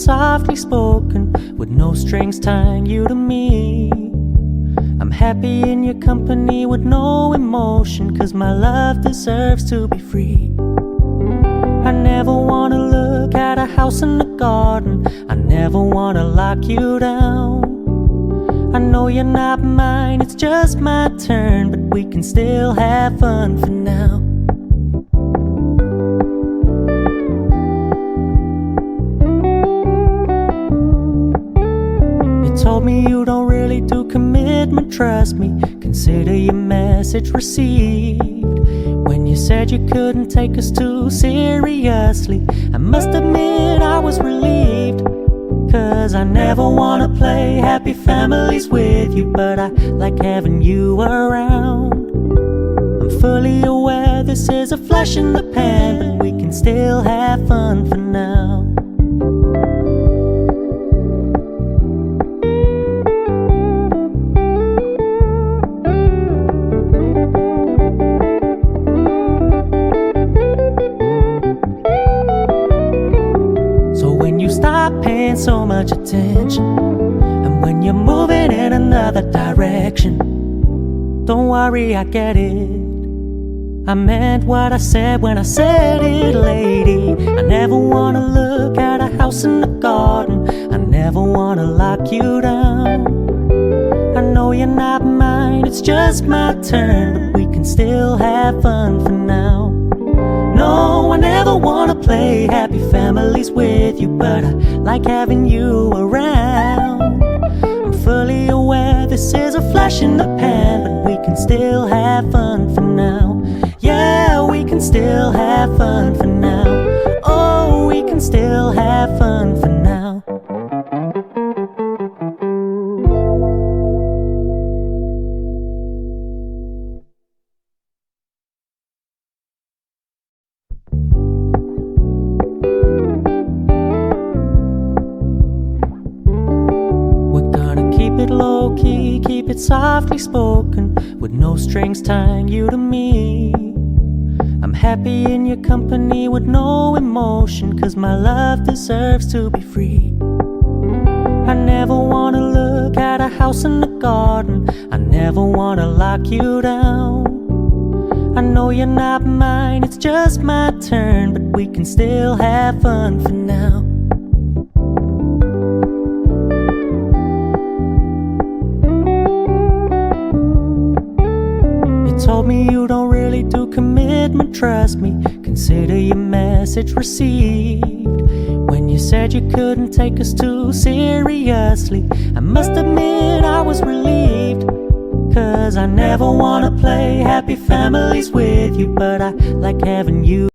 softly spoken, with no strings tying you to me. I'm happy in your company with no emotion, 'cause my love deserves to be free. I never wanna look at a house in the garden, I never wanna lock you down. I know you're not mine, it's just my turn, but we can still have fun for now. You told me you don't really do commitment, trust me, consider your message received. When you said you couldn't take us too seriously, I must admit I was relieved. 'Cause I never wanna play happy families with you, but I like having you around. I'm fully aware this is a flash in the pan, but we can still have fun for now. Stop paying so much attention, and when you're moving in another direction, don't worry, I get it. I meant what I said when I said it, lady. I never wanna look at a house in the garden, I never wanna lock you down. I know you're not mine, it's just my turn, but we can still have fun for now. No, I never wanna play happy families with you, but I like having you around. I'm fully aware this is a flash in the pan, but we can still have fun for now. Yeah, we can still have fun for now. Oh, we can still have fun for now. Low key, keep it softly spoken, with no strings tying you to me. I'm happy in your company with no emotion, 'cause my love deserves to be free. I never wanna look at a house in the garden, I never wanna lock you down. I know you're not mine, it's just my turn, but we can still have fun for now. Told me you don't really do commitment, trust me, consider your message received. When you said you couldn't take us too seriously, I must admit I was relieved. 'Cause I never wanna play happy families with you, but I like having you